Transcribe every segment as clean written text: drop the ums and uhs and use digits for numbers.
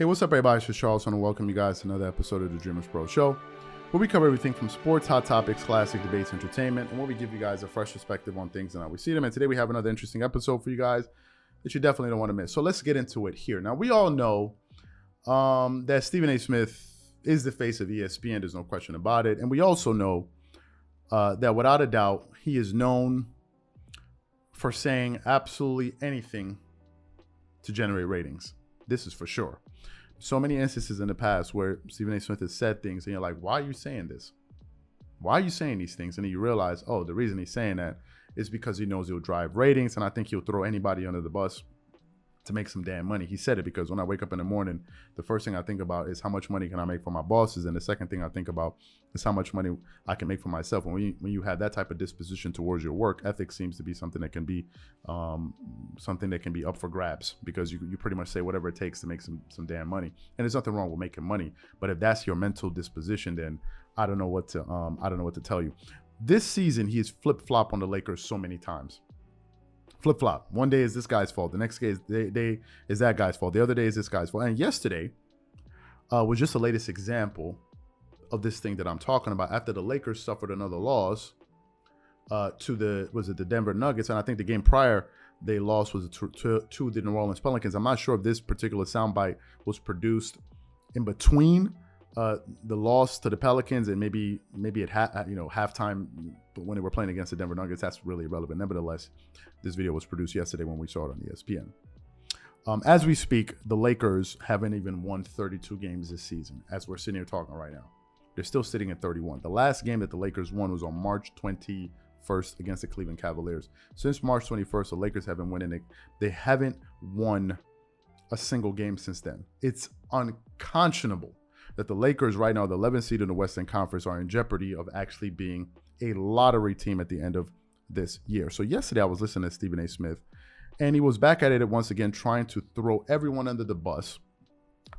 Hey, what's up, everybody? It's Charles, and welcome you guys to another episode of the Dreamerspro Show, where we cover everything from sports, hot topics, classic debates, entertainment, and where we give you guys a fresh perspective on things and how we see them. And today we have another interesting episode for you guys that you definitely don't want to miss. So let's get into it here. Now, we all know that Stephen A. Smith is the face of ESPN. There's no question about it. And we also know that without a doubt, he is known for saying absolutely anything to generate ratings. This is for sure. So many instances in the past where Stephen A. Smith has said things and you're like, why are you saying this? Why are you saying these things? And then you realize, oh, the reason he's saying that is because he knows it'll drive ratings, and I think he'll throw anybody under the bus to make some damn money. He said it because when I wake up in the morning, the first thing I think about is how much money can I make for my bosses, and the second thing I think about is how much money I can make for myself. When you have that type of disposition towards your work, ethics seems to be something that can be up for grabs, because you pretty much say whatever it takes to make some damn money. And there's nothing wrong with making money, but if that's your mental disposition, then I don't know what to tell you. This season, he has flip-flopped on the Lakers so many times. Flip-flop. One day is this guy's fault. The next day is that guy's fault. The other day is this guy's fault. And yesterday was just the latest example of this thing that I'm talking about. After the Lakers suffered another loss to the Denver Nuggets, and I think the game prior they lost was to the New Orleans Pelicans. I'm not sure if this particular soundbite was produced in between the loss to the Pelicans and maybe at halftime when they were playing against the Denver Nuggets. That's really irrelevant. Nevertheless, this video was produced yesterday when we saw it on ESPN. As we speak, the Lakers haven't even won 32 games this season. As we're sitting here talking right now, they're still sitting at 31. The last game that the Lakers won was on March 21st against the Cleveland Cavaliers. Since March 21st, the Lakers haven't won. They haven't won a single game since then. It's unconscionable that the Lakers right now, the 11th seed in the Western Conference, are in jeopardy of actually being a lottery team at the end of this year. So yesterday I was listening to Stephen A. Smith, and he was back at it once again, trying to throw everyone under the bus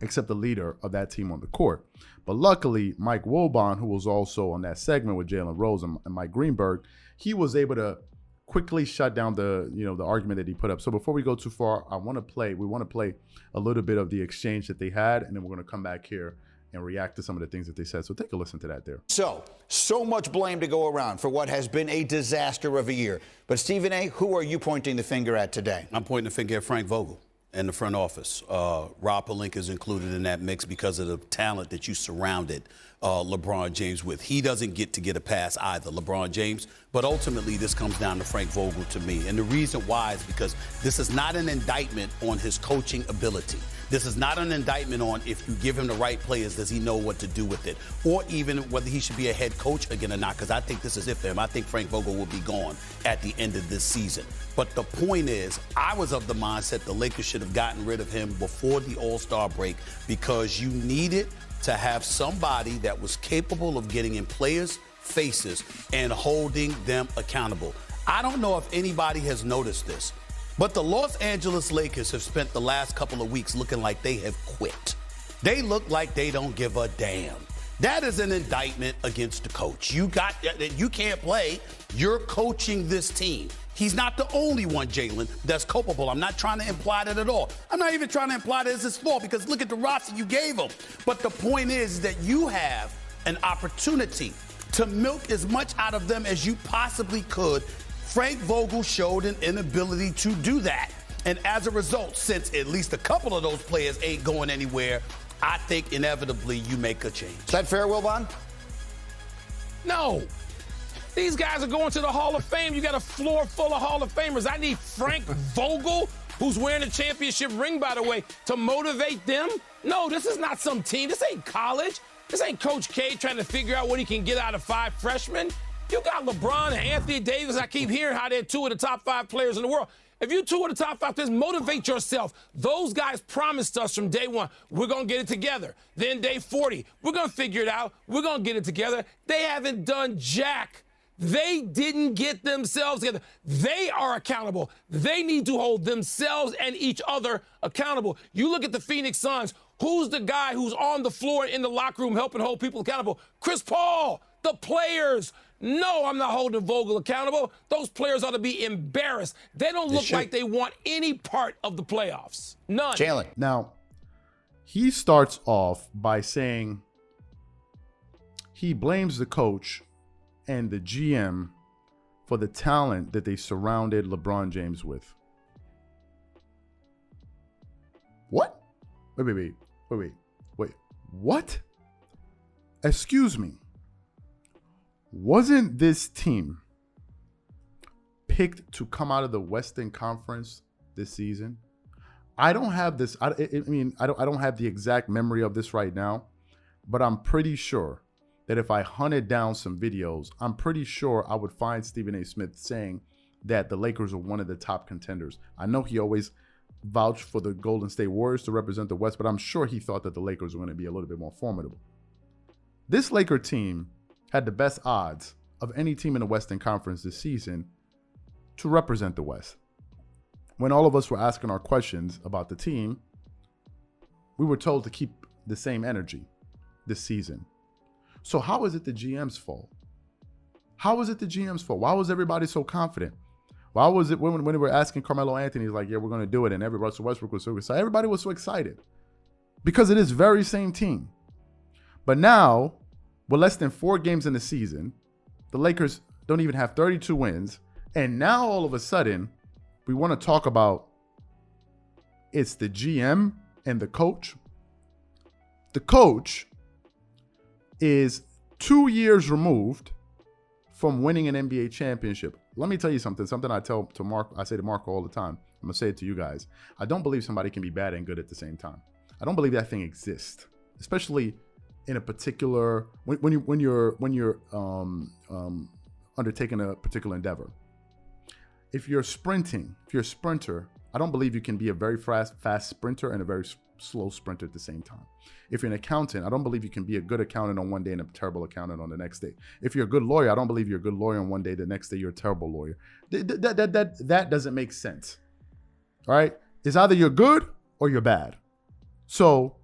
except the leader of that team on the court. But luckily, Mike Wilbon, who was also on that segment with Jalen Rose and Mike Greenberg, he was able to quickly shut down the argument that he put up. So before we go too far, we want to play a little bit of the exchange that they had, and then we're going to come back here and react to some of the things that they said. So take a listen to that there. So much blame to go around for what has been a disaster of a year. But Stephen A., who are you pointing the finger at today? I'm pointing the finger at Frank Vogel and the front office. Rob Pelinka is included in that mix because of the talent that you surrounded LeBron James with. He doesn't get a pass either, LeBron James. But ultimately, this comes down to Frank Vogel to me. And the reason why is because this is not an indictment on his coaching ability. This is not an indictment on if you give him the right players, does he know what to do with it? Or even whether he should be a head coach again or not, because I think this is it for him. I think Frank Vogel will be gone at the end of this season. But the point is, I was of the mindset the Lakers should have gotten rid of him before the All-Star break, because you needed to have somebody that was capable of getting in players' faces and holding them accountable. I don't know if anybody has noticed this, but the Los Angeles Lakers have spent the last couple of weeks looking like they have quit. They look like they don't give a damn. That is an indictment against the coach. You can't play. You're coaching this team. He's not the only one, Jalen, that's culpable. I'm not trying to imply that at all. I'm not even trying to imply that it's his fault, because look at the roster you gave him. But the point is that you have an opportunity to milk as much out of them as you possibly could. Frank Vogel showed an inability to do that. And as a result, since at least a couple of those players ain't going anywhere, I think inevitably you make a change. Is that fair, Wilbon? No. These guys are going to the Hall of Fame. You got a floor full of Hall of Famers. I need Frank Vogel, who's wearing a championship ring, by the way, to motivate them? No, this is not some team. This ain't college. This ain't Coach K trying to figure out what he can get out of 5 freshmen. You got LeBron and Anthony Davis. I keep hearing how they're 2 of the top 5 players in the world. If you're 2 of the top 5 players, motivate yourself. Those guys promised us from day 1, we're going to get it together. Then day 40, we're going to figure it out. We're going to get it together. They haven't done jack. They didn't get themselves together. They are accountable. They need to hold themselves and each other accountable. You look at the Phoenix Suns. Who's the guy who's on the floor in the locker room helping hold people accountable? Chris Paul. The players. No, I'm not holding Vogel accountable. Those players ought to be embarrassed. They don't look like they want any part of the playoffs. None. Jalen. Now, He starts off by saying he blames the coach and the GM for the talent that they surrounded LeBron James with. What? Wait. What? Excuse me. Wasn't this team picked to come out of the Western Conference this season? I don't have this. I don't have the exact memory of this right now, but I'm pretty sure that if I hunted down some videos, I'm pretty sure I would find Stephen A. Smith saying that the Lakers are one of the top contenders. I know he always vouched for the Golden State Warriors to represent the West, but I'm sure he thought that the Lakers were going to be a little bit more formidable. This Laker team had the best odds of any team in the Western Conference this season to represent the West. When all of us were asking our questions about the team, we were told to keep the same energy this season. So how is it the GM's fault? How is it the GM's fault? Why was everybody so confident? Why was it when they were asking Carmelo Anthony, he's like, yeah, we're going to do it. And Russell Westbrook was so excited. Everybody was so excited because it is very same team. But now, with less than 4 games in the season, the Lakers don't even have 32 wins. And now all of a sudden, we want to talk about it's the GM and the coach. The coach is 2 years removed from winning an NBA championship. Let me tell you something I tell to Mark, I say to Marco all the time. I'm going to say it to you guys. I don't believe somebody can be bad and good at the same time. I don't believe that thing exists, especially in a particular, when you're undertaking a particular endeavor. If you're a sprinter, I don't believe you can be a very fast sprinter and a very slow sprinter at the same time. If you're an accountant, I don't believe you can be a good accountant on one day and a terrible accountant on the next day. If you're a good lawyer, I don't believe you're a good lawyer on one day, the next day you're a terrible lawyer. That doesn't make sense. All right? It's either you're good or you're bad. So,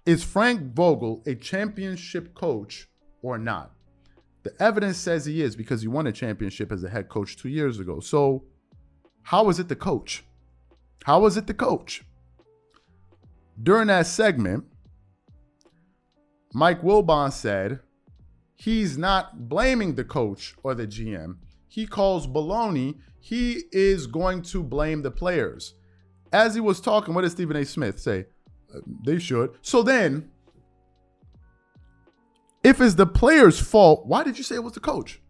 is Frank Vogel a championship coach or not? The evidence says he is because he won a championship as a head coach 2 years ago. So, how is it the coach? How is it the coach? During that segment, Mike Wilbon said he's not blaming the coach or the GM. He calls baloney. He is going to blame the players. As he was talking, what did Stephen A. Smith say? They should. So then, if it's the player's fault, why did you say it was the coach?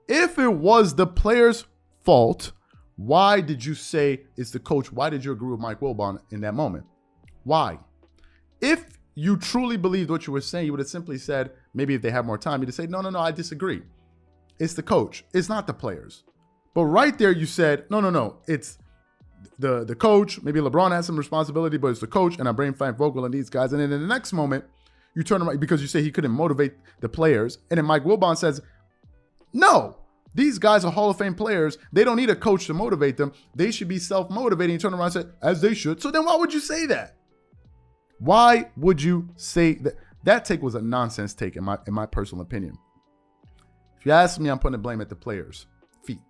If it was the player's fault, why did you say it's the coach? Why did you agree with Mike Wilbon in that moment? Why? If you truly believed what you were saying, you would have simply said, maybe if they had more time, you'd have said, no, I disagree. It's the coach. It's not the players. But right there you said, no, it's the coach. Maybe LeBron has some responsibility, but it's the coach, and I blame Frank Vogel and these guys. And then in the next moment, you turn around because you say he couldn't motivate the players. And then Mike Wilbon says, no, these guys are Hall of Fame players. They don't need a coach to motivate them. They should be self-motivating. You turn around and say, as they should. So then why would you say that? Why would you say that? That take was a nonsense take in my personal opinion. If you ask me, I'm putting the blame at the players' feet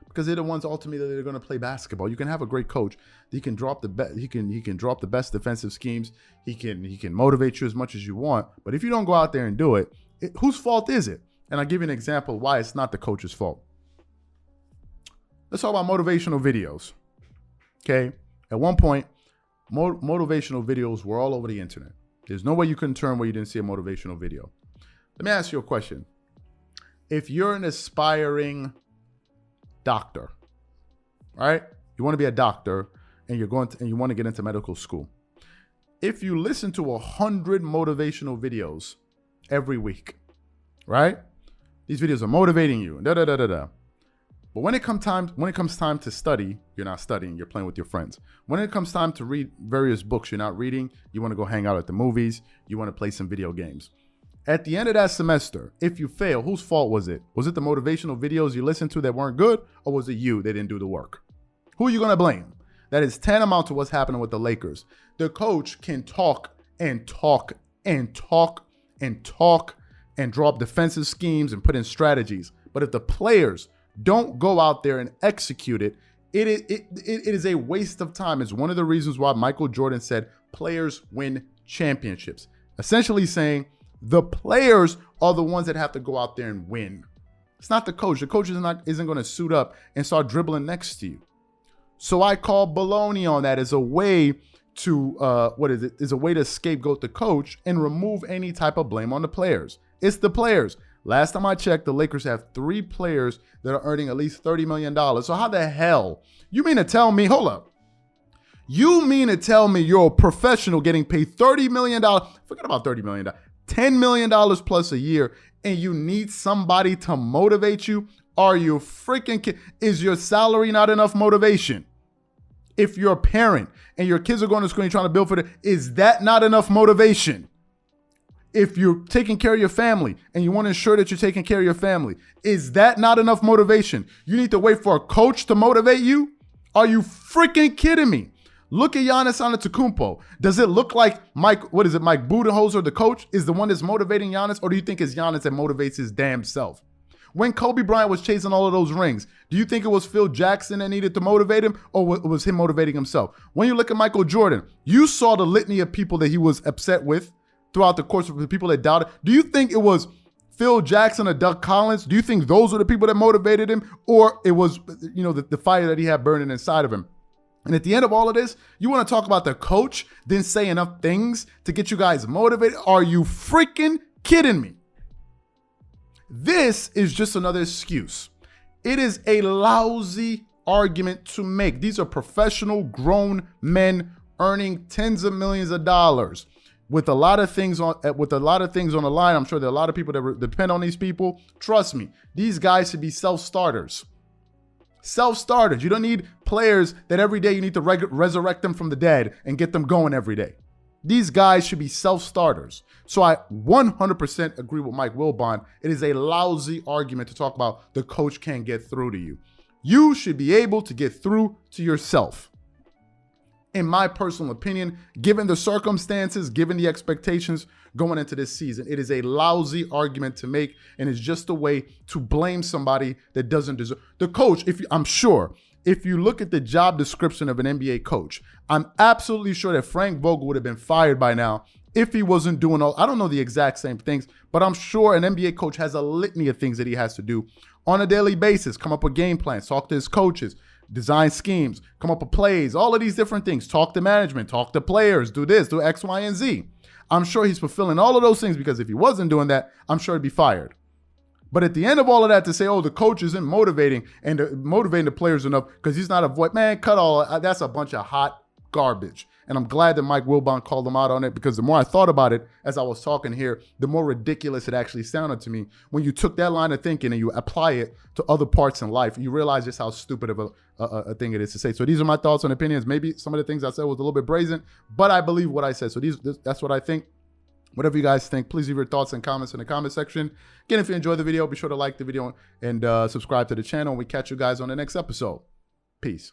because they're the ones ultimately that are going to play basketball. You can have a great coach. He can drop he can drop the best defensive schemes. He can motivate you as much as you want. But if you don't go out there and do it, whose fault is it? And I'll give you an example why it's not the coach's fault. Let's talk about motivational videos. Okay. At one point, motivational videos were all over the internet. There's no way you couldn't turn where you didn't see a motivational video. Let me ask you a question. If you're an aspiring doctor, right? You want to be a doctor and you want to get into medical school. If you listen to 100 motivational videos every week, right? These videos are motivating you. But when it comes time to study, you're not studying, you're playing with your friends. When it comes time to read various books, you're not reading, you want to go hang out at the movies, you want to play some video games. At the end of that semester, if you fail, whose fault was it? Was it the motivational videos you listened to that weren't good, or was it you that didn't do the work? Who are you going to blame? That is tantamount to what's happening with the Lakers. The coach can talk and talk and talk and talk and draw up defensive schemes and put in strategies. But if the players don't go out there and execute it, It is a waste of time. It's one of the reasons why Michael Jordan said players win championships. Essentially saying the players are the ones that have to go out there and win. It's not the coach. The coach isn't going to suit up and start dribbling next to you. So I call baloney on that as a way to, is a way to scapegoat the coach and remove any type of blame on the players. It's the players. Last time I checked, the Lakers have 3 players that are earning at least $30 million. So how the hell? You mean to tell me, hold up. You mean to tell me you're a professional getting paid $30 million, forget about $30 million, $10 million plus a year, and you need somebody to motivate you? Are you freaking kidding? Is your salary not enough motivation? If you're a parent and your kids are going to school and you're trying to build for them, is that not enough motivation? If you're taking care of your family and you want to ensure that you're taking care of your family, is that not enough motivation? You need to wait for a coach to motivate you? Are you freaking kidding me? Look at Giannis Antetokounmpo. Does it look like Mike Budenholzer, the coach, is the one that's motivating Giannis? Or do you think it's Giannis that motivates his damn self? When Kobe Bryant was chasing all of those rings, do you think it was Phil Jackson that needed to motivate him, or was him motivating himself? When you look at Michael Jordan, you saw the litany of people that he was upset with throughout the course of the people that doubted. Do you think it was Phil Jackson or Doug Collins? Do you think those were the people that motivated him? Or it was, the fire that he had burning inside of him? And at the end of all of this, you want to talk about the coach, then say enough things to get you guys motivated? Are you freaking kidding me? This is just another excuse. It is a lousy argument to make. These are professional grown men earning tens of millions of dollars. With a lot of things on the line, I'm sure there are a lot of people that depend on these people. Trust me, these guys should be self-starters. Self-starters. You don't need players that every day you need to resurrect them from the dead and get them going every day. These guys should be self-starters. So I 100% agree with Mike Wilbon. It is a lousy argument to talk about the coach can't get through to you. You should be able to get through to yourself. In my personal opinion, given the circumstances, given the expectations going into this season, it is a lousy argument to make, and it's just a way to blame somebody that doesn't deserve. The coach, I'm sure, if you look at the job description of an NBA coach, I'm absolutely sure that Frank Vogel would have been fired by now if he wasn't doing I don't know the exact same things, but I'm sure an NBA coach has a litany of things that he has to do on a daily basis. Come up with game plans, talk to his coaches, design schemes, come up with plays, all of these different things. Talk to management, talk to players, do this, do X, Y, and Z. I'm sure he's fulfilling all of those things, because if he wasn't doing that, I'm sure he'd be fired. But at the end of all of that, to say, oh, the coach isn't motivating the players enough because he's not a voice, man, cut all. That's a bunch of hot garbage. And I'm glad that Mike Wilbon called him out on it, because the more I thought about it as I was talking here, the more ridiculous it actually sounded to me. When you took that line of thinking and you apply it to other parts in life, you realize just how stupid of a thing it is to say. So these are my thoughts and opinions. Maybe some of the things I said was a little bit brazen, but I believe what I said. So that's what I think. Whatever you guys think, please leave your thoughts and comments in the comment section. Again, if you enjoyed the video, be sure to like the video and subscribe to the channel. We catch you guys on the next episode. Peace.